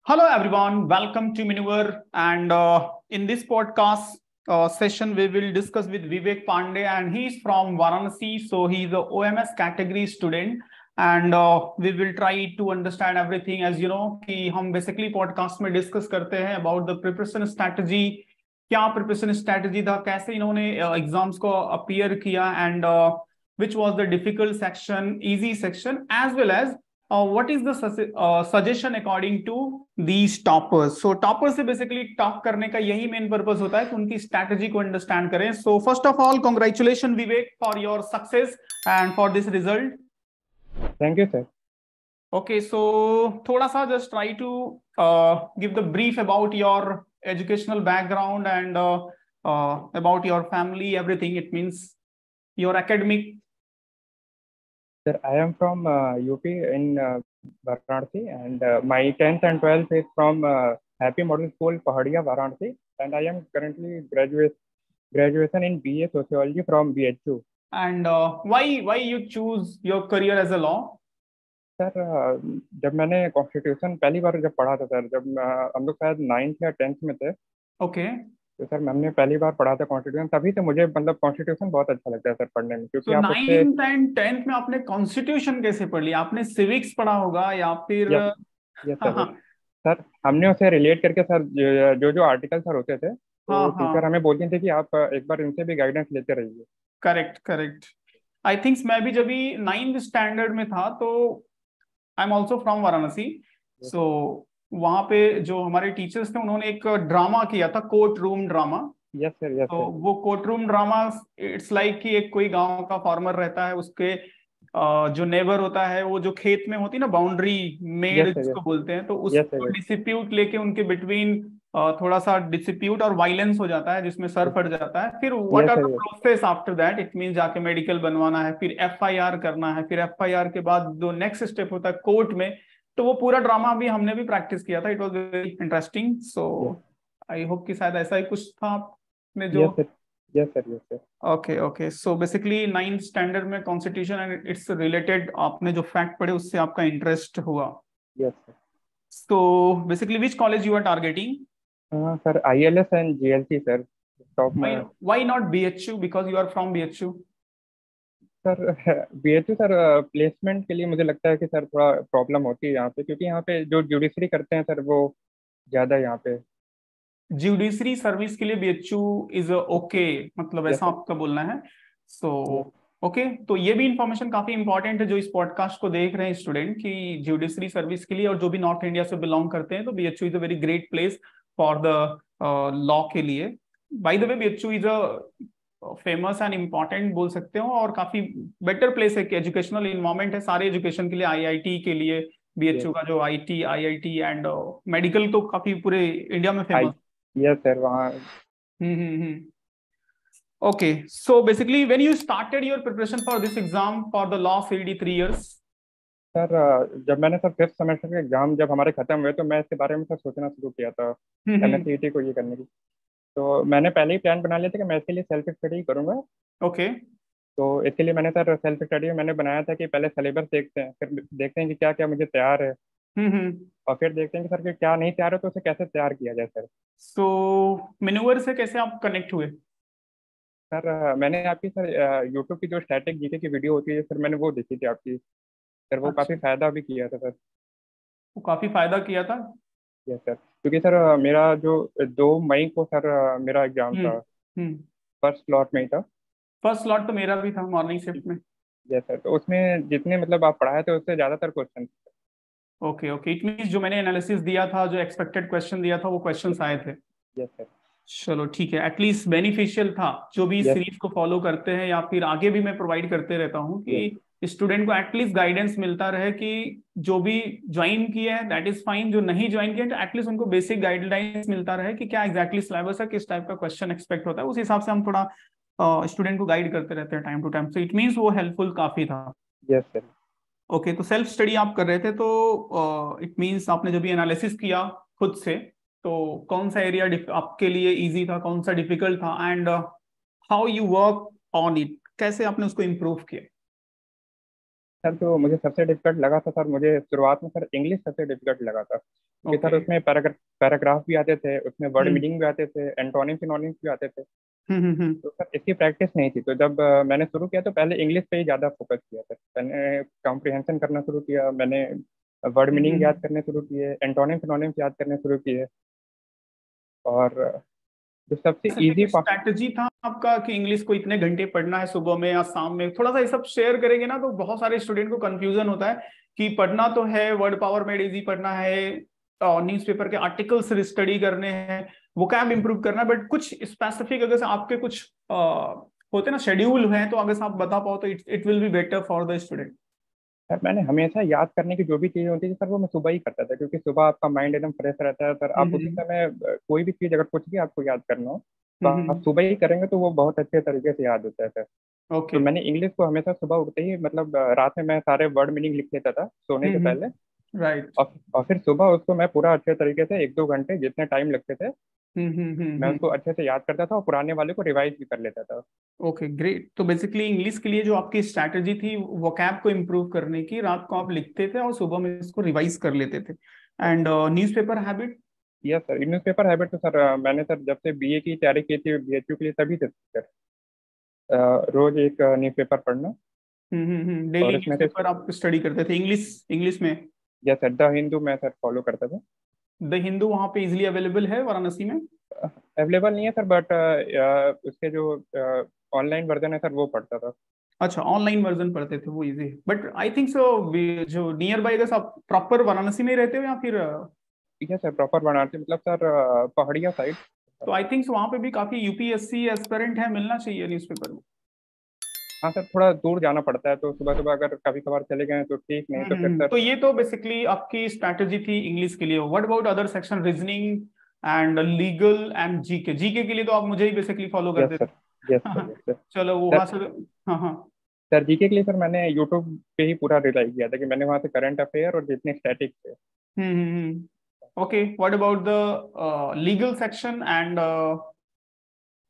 Hello, everyone. Welcome to Maneuver. And in this podcast session, we will discuss with Vivek Pandey, and he's from Varanasi. So he's a OMS category student, and we will try to understand everything. As you know, कि हम basically podcast में discuss करते हैं about the preparation strategy. क्या preparation strategy था, कैसे इन्होंने exams को appear किया, and which was the difficult section, easy section, as well as what is the suggestion according to these toppers. So toppers से basically talk करने का यही main purpose होता है कि उनकी strategy को understand करें. So first of all, congratulations Vivek for your success and for this result. Thank you, sir. Okay, so थोड़ा सा just try to give the brief about your educational background and about your family, everything. It means your academic. Sir, I am from UP in Varanasi, and my 10th and 12th is from Happy Model School, Pahadia, Varanasi, and I am currently graduation in BA Sociology from BHU. And why you choose your career as a law? Sir जब मैंने constitution पहली बार जब पढ़ा था sir, जब हम लोग शायद 9th या 10th में थे. ओके. तो सर हमने पहली बार पढ़ा था कॉन्स्टिट्यूशन, तभी से मुझे मतलब कॉन्स्टिट्यूशन बहुत अच्छा लगता है सर पढ़ने में, क्योंकि आप उससे 9th एंड 10th में आपने कॉन्स्टिट्यूशन कैसे पढ़ लिया? आपने सिविक्स पढ़ा होगा या फिर? Yes sir. सर हमने उसे रिलेट करके सर जो आर्टिकल सर होते थे, तो टीचर हमें बोलते थे कि आप एक बार इनसे भी गाइडेंस लेते रहिए. करेक्ट. आई थिंक मैं भी जब भी 9th स्टैंडर्ड में था, तो I am also from Varanasi. So वहां पे जो हमारे टीचर्स थे, उन्होंने एक ड्रामा किया था, court room drama. Yes sir. तो वो court room drama it's like कि एक कोई गांव का फार्मर रहता है, उसके जो नेबर होता है, वो जो खेत में होती है ना, बाउंड्री मेड जिसको बोलते हैं, तो उसको डिस्प्यूट लेके उनके बिटवीन थोड़ा सा डिस्प्यूट और वायलेंस हो जाता है, जिसमें सर फट जाता है. फिर what are the process after that? It mean जाके मेडिकल बनवाना है, फिर एफआईआर करना है, फिर एफआईआर के बाद जो नेक्स्ट स्टेप होता है कोर्ट में. तो वो पूरा ड्रामा भी हमने भी प्रैक्टिस किया था. It was very interesting. So I hope कि शायद ऐसा ही कुछ था आपने जो. Yes sir. Okay. So basically 9th standard में कॉन्स्टिट्यूशन एंड इट्स रिलेटेड आपने जो फैक्ट पढ़े, उससे आपका इंटरेस्ट हुआ. Yes sir. So basically which college you are targeting? Sir ILS and GLC सर. Why not BHU? Because you are from BHU. Sir BHU sir placement के लिए मुझे लगता है कि सर थोड़ा प्रॉब्लम होती है यहाँ पे, क्योंकि यहाँ पे जो जुडिशरी करते हैं सर, वो ज्यादा यहाँ पे. जुडिशरी सर्विस के लिए BHU इज ओके, मतलब ऐसा आपका बोलना है. So okay. तो ये भी इंफॉर्मेशन काफी इंपॉर्टेंट है जो इस पॉडकास्ट को देख रहे हैं स्टूडेंट, कि जुडिशरी सर्विस के लिए, और जो भी नॉर्थ इंडिया से बिलोंग करते हैं, तो BHU is a very great place for the law के लिए. By the way BHU is a famous and important बोल सकते हो, और काफी बेटर प्लेस है कि एजुकेशनल इन्वायरमेंट है सारे एजुकेशन के लिए. IIT के लिए BHU का जो IIT एंड मेडिकल तो काफी पूरे इंडिया में फेमस. Yes sir. वहाँ Okay, so basically when you started your preparation for this exam for the law CED 3 years? Sir जब मैंने सर 5th सेमेस्टर के एग्जाम जब हमारे खत्म हुए, तो मैं इसके बारे में सर सोचना शुरू किया था MSCET को ये करने की. तो मैंने पहले ही प्लान बना लिया था कि मैं इसके लिए सेल्फ स्टडी करूंगा. ओके. तो इसके लिए मैंने सर सेल्फ स्टडी में मैंने बनाया था कि पहले सिलेबस देखते हैं, फिर देखते हैं कि क्या क्या मुझे तैयार है, और फिर देखते हैं कि सर क्या नहीं तैयार है, तो उसे कैसे तैयार किया जाए सर. सो मैन्यूवर से कैसे आप कनेक्ट हुए? सर मैंने आपकी सर यूट्यूब की जो स्टैटिक जीके की वीडियो होती है सर, मैंने वो देखी थी आपकी सर. वो काफ़ी फायदा भी किया था सर. वो काफ़ी फायदा किया था. Yes sir. क्योंकि सर मेरा जो 2 मई को सर मेरा एग्जाम था, फर्स्ट स्लॉट में ही था. फर्स्ट स्लॉट तो मेरा भी था मॉर्निंग शिफ्ट में. Yes sir. तो उसमें जितने मतलब आप पढ़ाए थे, उससे ज़्यादातर क्वेश्चन. ओके. इट मीन्स जो मैंने एनालिसिस दिया था, जो एक्सपेक्टेड क्वेश्चन दिया था, वो क्वेश्चंस आए थे. Yes sir. चलो ठीक है, एटलीस्ट बेनिफिशियल था. जो भी सीरीज को फॉलो करते हैं, या फिर आगे भी मैं प्रोवाइड करते रहता हूँ, कि स्टूडेंट को एटलीस्ट गाइडेंस मिलता रहे कि जो भी ज्वाइन किया है दैट इज फाइन, जो नहीं ज्वाइन किया है तो एटलीस्ट उनको बेसिक गाइडलाइंस मिलता रहे कि क्या एग्जैक्टली सिलेबस है, किस टाइप का क्वेश्चन एक्सपेक्ट होता है. उस हिसाब से हम थोड़ा स्टूडेंट को गाइड करते रहते हैं time to time. So it means वो हेल्पफुल काफी था. Yes sir. ओके. तो सेल्फ स्टडी आप कर रहे थे, तो इट मीन्स आपने जब भी एनालिसिस किया खुद से, तो कौन सा एरिया आपके लिए इजी था, कौन सा डिफिकल्ट था, and how you work on it, कैसे आपने उसको इम्प्रूव किया? सर जो मुझे सबसे डिफिकल्ट लगा था सर, मुझे शुरुआत में सर इंग्लिश सबसे डिफिकल्ट लगा था, क्योंकि सर ओके। उसमें पैराग्राफ भी आते थे, उसमें वर्ड हम्म मीनिंग भी आते थे, एंटोनिम सिनोनिम्स भी आते थे। हम्म। तो सर इसकी प्रैक्टिस नहीं थी, तो जब मैंने शुरू किया तो पहले इंग्लिश पे ही ज़्यादा फोकस किया सर। मैंने कॉम्प्रिहेंशन करना शुरू किया, मैंने वर्ड मीनिंग याद हम्म। करने शुरू किए, एंटोनिम सिनोनिम्स याद करने शुरू किए। और जो सबसे ऐसा क्या इजी कुछ स्ट्रैटेजी था आपका कि इंग्लिश को इतने घंटे पढ़ना है, सुबह में या शाम में? थोड़ा सा ये सब शेयर करेंगे ना तो बहुत सारे स्टूडेंट को कंफ्यूजन होता है कि पढ़ना तो है, वर्ड पावर मेड इजी पढ़ना है, न्यूज़पेपर के आर्टिकल्स स्टडी करने हैं, वोकैब इंप्रूव करना है, बट कुछ स्पेसिफिक अगर से आपके कुछ होते ना शेड्यूल हैं तो अगर से आप बता पाओ तो it will be better for the student. Sir, मैंने हमेशा याद करने की जो भी चीज़ें होती थी सर, वो मैं सुबह ही करता था, क्योंकि सुबह आपका माइंड एकदम फ्रेश रहता है सर। आप उसी हम्म समय कोई भी चीज़ अगर कुछ भी आपको याद करना हो तो आप हम्म। सुबह ही करेंगे तो वो बहुत अच्छे तरीके से याद होता है सर। तो ओके। मैंने इंग्लिश को हमेशा सुबह उठते ही, मतलब रात में मैं सारे वर्ड मीनिंग लिख लेता था सोने से पहले। राइट। और फिर सुबह उसको मैं पूरा अच्छे तरीके से 1-2 घंटे जितने टाइम लगते थे, मैं उसको हम्म। अच्छे से याद करता था और पुराने वाले को रिवाइज भी कर लेता था। Okay great. तो बेसिकली इंग्लिश के लिए जो आपकी स्ट्रैटेजी थी वोकैब को इम्प्रूव करने की, रात को आप लिखते थे और सुबह में इसको रिवाइज कर लेते थे। And newspaper habit? Yes sir, newspaper habit तो सर मैंने सर जब से बीए की तैयारी की थी बीएचयू के लिए तभी से सर, रोज एक न्यूज़पेपर पढ़ना। डेली और इसमें से न्यूज़पेपर आप स्टडी करते थे इंग्लिश इंग्लिश में? यस सर, द हिंदू मैं सर फॉलो करता था। द हिंदू वहाँ पे इजिली अवेलेबल है वाराणसी में? अवेलेबल नहीं है सर, बट उसके जो ऑनलाइन वर्जन है सर वो पढ़ता था। अच्छा, ऑनलाइन वर्जन पढ़ते थे, वो इजी है, बट आई थिंक सो जो नियर बाय अगर आप प्रॉपर वाराणसी में ही रहते हो या फिर यस सर, प्रॉपर बनारसी, मतलब सर पहाड़िया साइड। तो आई थिंक वहाँ पे भी काफी यूपीएससी एस्पिरेंट है, मिलना चाहिए न्यूज़पेपर में। हाँ सर, थोड़ा दूर जाना पड़ता है, तो सुबह सुबह अगर कभी कभार चले गए तो ठीक, नहीं तो फिर सर। तो ये तो बेसिकली आपकी स्ट्रैटेजी थी इंग्लिश के लिए। What about other section, reasoning and legal and GK? GK के लिए तो आप मुझे ही बेसिकली फॉलो यस करते सर। थे। Yes sir. Yes sir. चलो वो सर वहां से। हाँ हाँ। सर जीके के लिए सर मैंने यूट्यूब पे ही पूरा रिलाई किया था, कि मैंने वहाँ से करंट अफेयर और जितने स्टैटिक थे। Okay, what about the legal section and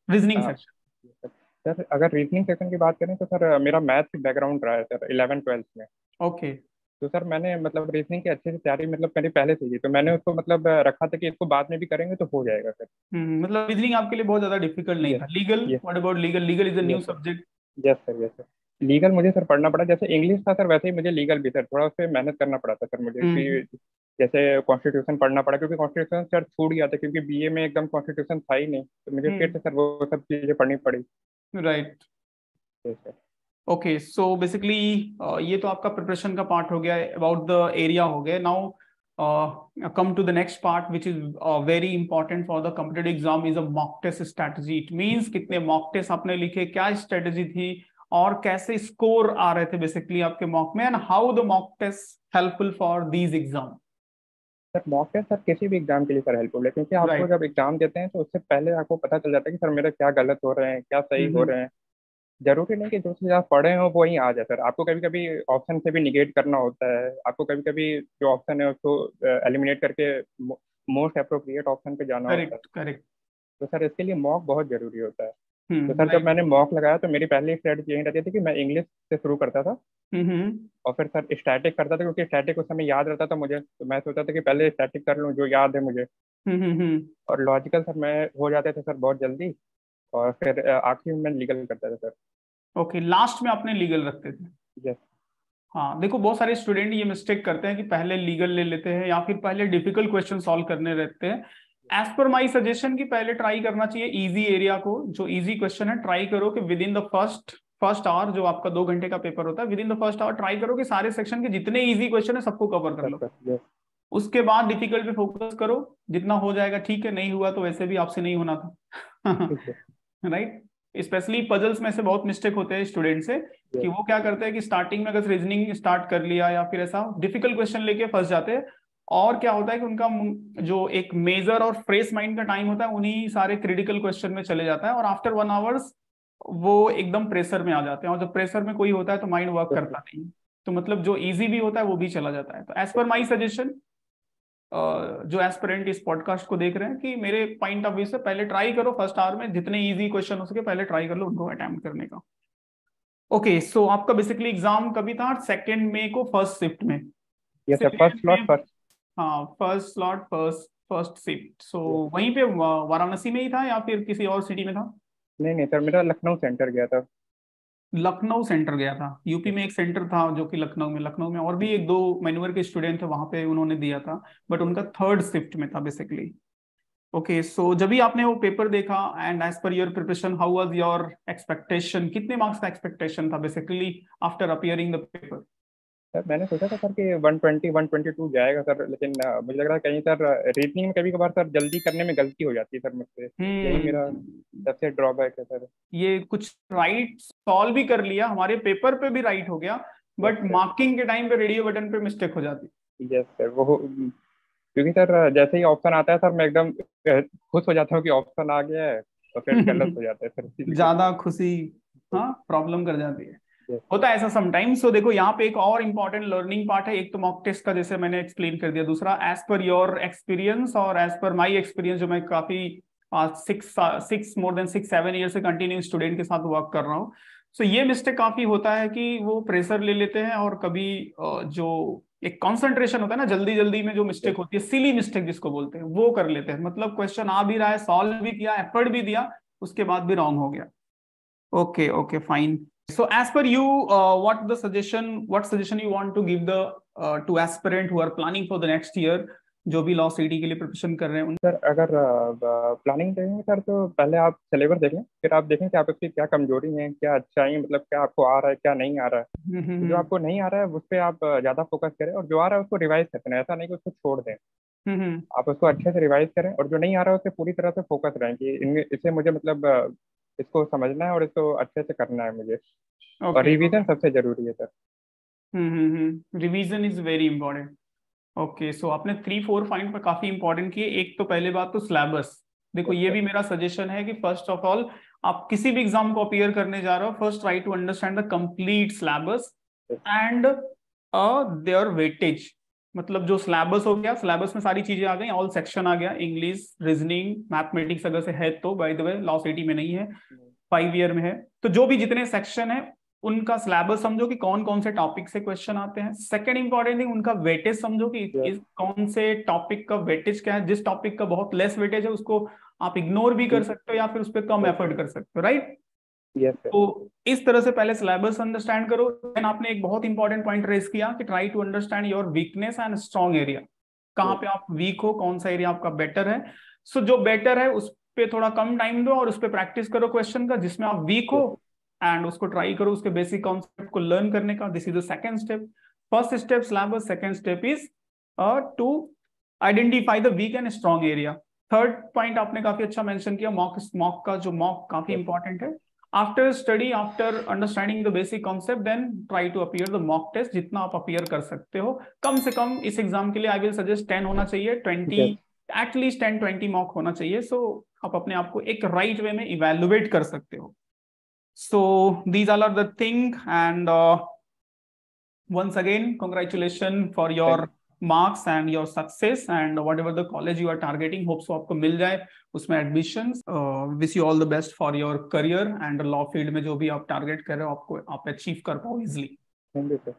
reasoning हाँ सेक्शन? सर, अगर रीजनिंग सेक्शन की बात करें तो सर मेरा मैथ बैकग्राउंड रहा है सर 11th-12th में। ओके। तो सर मैंने मतलब रीजनिंग की अच्छे से तैयारी मतलब मेरी पहले से ही, तो मैंने उसको मतलब रखा था कि इसको बाद में भी करेंगे तो हो जाएगा सर। मतलब रीजनिंग आपके लिए बहुत ज्यादा डिफिकल्ट नहीं यस। था। Legal, yes. What about legal? Legal is a new yes sir. Subject. Yes sir. Yes sir. Legal मुझे सर पढ़ना पड़ा, जैसे इंग्लिश था सर वैसे ही मुझे लीगल भी सर थोड़ा उस पर मेहनत करना पड़ा था सर मुझे, हम्म। कि जैसे कॉन्स्टिट्यूशन पढ़ना पड़ा, क्योंकि कॉन्स्टिट्यूशन सर छूट गया था, क्योंकि बीए में एकदम कॉन्स्टिट्यूशन था ही नहीं, तो मुझे फिर से सर वो सब चीज़ें पढ़नी पड़ी। Right. Yes sir. Okay, so basically ये तो आपका प्रिपरेशन का पार्ट हो गया, अबाउट द एरिया हो गया। Now come to the next part which is very important for the competitive exam, is a mock test strategy. It means कितने mock test आपने लिखे, क्या स्ट्रेटजी थी, और कैसे स्कोर आ रहे थे बेसिकली आपके मॉक में, and how the mock test helpful for these exam? Sir mock test sir किसी भी एग्जाम के लिए सर हेल्पफुल है, क्योंकि आपको राइट। जब एग्जाम देते हैं तो उससे पहले आपको पता चल जाता है कि सर मेरा क्या गलत हो रहे हैं, क्या सही हो हम्म रहे हैं। जरूरी नहीं कि जो चीज़ आप पढ़े हो वो ही आ जाए सर, आपको कभी कभी ऑप्शन से भी निगेट करना होता है, आपको कभी कभी जो ऑप्शन है उसको एलिमिनेट करके मोस्ट अप्रोप्रिएट ऑप्शन पे जाना होता है। Correct correct. तो सर इसके लिए मॉक बहुत जरूरी होता है। तो सर जब राइट। मैंने मॉक लगाया तो मेरी पहली स्ट्रेटजी यही रहती थी कि मैं इंग्लिश से शुरू करता था, हम्म और फिर सर स्टैटिक करता था, क्योंकि स्टैटिक उस समय याद रहता था मुझे, तो मैं सोचता था कि पहले स्टैटिक कर लूँ जो याद है मुझे। हम्म। और लॉजिकल सर मैं हो जाते थे सर बहुत जल्दी, और फिर आखिर में मैं लीगल करता था सर। ओके, लास्ट में आपने लीगल रखते थे? यस। हाँ, देखो बहुत सारे स्टूडेंट ये मिस्टेक करते हैं कि पहले लीगल ले लेते हैं या फिर पहले डिफिकल्ट क्वेश्चन सॉल्व करने रहते हैं। एज पर माई सजेशन कि पहले ट्राई करना चाहिए इजी एरिया को, जो इजी क्वेश्चन है ट्राई करो कि with in the first hour, जो आपका 2 घंटे का पेपर होता है, with in the first hour try करो कि सारे सेक्शन के जितने इजी क्वेश्चन है सबको कवर कर सर लो। सर। यस। उसके बाद डिफिकल्ट पे फोकस करो, जितना हो जाएगा ठीक है, नहीं हुआ तो वैसे भी आपसे नहीं होना था। ठीक है। राइट। स्पेशली पजल्स में से बहुत मिस्टेक होते हैं स्टूडेंट से, कि यस। वो क्या करते हैं कि स्टार्टिंग में अगर रीजनिंग स्टार्ट कर लिया या फिर ऐसा डिफिकल्ट क्वेश्चन लेके फंस जाते हैं, और क्या होता है कि उनका जो एक मेजर और फ्रेश माइंड का टाइम होता है उन्हीं सारे क्रिटिकल क्वेश्चन में चले जाता है, और आफ्टर 1 आवर्स वो एकदम प्रेशर में आ जाते हैं, और जब प्रेशर में कोई होता है तो माइंड वर्क सर। करता नहीं, तो मतलब जो इजी भी होता है वो भी चला जाता है। तो एज पर माई सजेशन, जो एस्पिरेंट इस पॉडकास्ट को देख रहे हैं, कि मेरे पॉइंट ऑफ व्यू से पहले ट्राई करो फर्स्ट आवर में जितने इजी क्वेश्चन हो सके पहले ट्राई कर लो उनको अटेम्प्ट करने का। ओके, सो आपका बेसिकली एग्जाम कभी था? 2 मई को फर्स्ट शिफ्ट में? Yes sir, first slot first. हाँ, फर्स्ट स्लॉट फर्स्ट शिफ्ट। सो वहीं पे वाराणसी में ही था या फिर किसी और सिटी में था? नहीं नहीं सर, मेरा लखनऊ सेंटर गया था। लखनऊ सेंटर गया था। यूपी में एक सेंटर था जो कि लखनऊ में और भी एक दो मैन्युअर के स्टूडेंट थे, वहां पे उन्होंने दिया था, बट उनका थर्ड शिफ्ट में था बेसिकली। ओके, सो जब भी आपने वो पेपर देखा and as per your preparation, how was your expectation? कितने मार्क्स का एक्सपेक्टेशन था basically after appearing the paper? Sir मैंने सोचा था सर कि 120 122 जाएगा सर, लेकिन मुझे लग रहा है कहीं सर रीजनिंग में कभी कभार सर जल्दी करने में गलती हो जाती है सर मुझसे। यही मेरा सबसे ड्रॉबैक है सर। ये कुछ राइट सॉल्व भी कर लिया, हमारे पेपर पे भी राइट हो गया, बट मार्किंग के टाइम पे रेडियो बटन पे मिस्टेक हो जाती। यस सर, वो क्योंकि सर जैसे ही ऑप्शन आता है सर मैं एकदम खुश हो जाता हूँ कि ऑप्शन आ गया है, और फिर गलत हो जाता है सर। ज्यादा खुशी हाँ प्रॉब्लम कर जाती है। Yes. होता है ऐसा समटाइम्स। सो देखो यहाँ पे एक और इम्पोर्टेंट लर्निंग पार्ट है। एक तो मॉक टेस्ट का जैसे मैंने एक्सप्लेन कर दिया, दूसरा एज पर योर एक्सपीरियंस और एज पर माई एक्सपीरियंस, जो मैं काफी 6 मोर देन 6 7 ईयर से कंटिन्यू स्टूडेंट के साथ वर्क कर रहा हूँ। सो ये मिस्टेक काफी होता है कि वो प्रेशर ले लेते हैं और कभी जो एक कॉन्सेंट्रेशन होता है ना, जल्दी जल्दी में जो मिस्टेक होती है, सिली मिस्टेक जिसको बोलते हैं, वो कर लेते हैं। मतलब क्वेश्चन आ भी रहा है, सॉल्व भी किया, एफर्ट भी दिया, उसके बाद भी रॉन्ग हो गया। Okay okay fine. So as per you, what suggestion you want to give the to aspirant who are planning for the next year, जो भी लॉ सीडी के लिए प्रिपरेशन कर रहे हैं? सर अगर प्लानिंग करेंगे सर तो पहले आप सिलेबस देखें, फिर आप देखें कि आपकी क्या कमजोरी है, क्या अच्छाई है, मतलब क्या आपको आ रहा है क्या नहीं आ रहा है। जो आपको नहीं आ रहा है उस पर आप ज़्यादा फोकस करें, और जो आ रहा है उसको रिवाइज करते हैं। ऐसा नहीं कि उसको छोड़ दें, आप उसको अच्छे से रिवाइज करें, और जो नहीं आ रहा है उस पर पूरी तरह से फोकस रहें कि इससे मुझे मतलब इसको समझना है और इसको अच्छे से करना है मुझे। और रिवीजन सबसे जरूरी है sir. Revision is very important. Okay, so आपने 3 4 पॉइंट पर काफी इंपॉर्टेंट किए। एक तो पहले बात तो सिलेबस। देखो ये भी मेरा सजेशन है कि फर्स्ट ऑफ ऑल आप किसी भी एग्जाम को अपीयर करने जा रहे हो, first try to understand the complete syllabus and their weightage. मतलब जो सिलेबस हो गया, सिलेबस में सारी चीजें आ गई, ऑल सेक्शन आ गया, इंग्लिश, रीजनिंग, मैथमेटिक्स अगर से है तो, by the way law city में नहीं है, 5 ईयर में है, तो जो भी जितने सेक्शन है उनका सिलेबस समझो कि कौन कौन से टॉपिक से क्वेश्चन आते हैं। सेकंड इंपॉर्टेंट थिंग, उनका वेटेज समझो कि इस कौन से टॉपिक का वेटेज क्या है। जिस टॉपिक का बहुत लेस वेटेज है उसको आप इग्नोर भी कर सकते हो या फिर उस पर कम एफर्ट कर सकते हो, राइट? तो इस तरह से पहले सिलेबस अंडरस्टैंड करो। देन आपने एक बहुत इंपॉर्टेंट पॉइंट रेज किया कि try to understand your weakness and strong area. कहाँ पे आप वीक हो, कौन सा एरिया आपका बेटर है। सो जो बेटर है उस पे थोड़ा कम टाइम दो और उस पर प्रैक्टिस करो क्वेश्चन का जिसमें आप वीक हो, एंड उसको ट्राई करो, उसके बेसिक कॉन्सेप्ट को लर्न करने का। This is the second step. First step syllabus, second step is to identify the weak and strong area. Third point आपने काफी अच्छा मेंशन किया, मॉक का जो मॉक काफी इंपॉर्टेंट है। After study, after understanding the basic concept, then try to appear the mock test, जितना आप अपीयर कर सकते हो। कम से कम इस एग्जाम के लिए आई विल सजेस्ट 10 होना चाहिए, 20 एटलीस्ट 10-20 मॉक होना चाहिए। सो आप अपने आप को एक राइट वे में इवेलुएट कर सकते हो। So these all are the thing, and once again congratulations for your marks and your success, and whatever the college you are targeting, hope so आपको मिल जाए उसमें admissions। wish you all the best for your career and law field में जो भी आप target कर रहे हो आपको आप achieve कर पाओ easily। Thank you sir.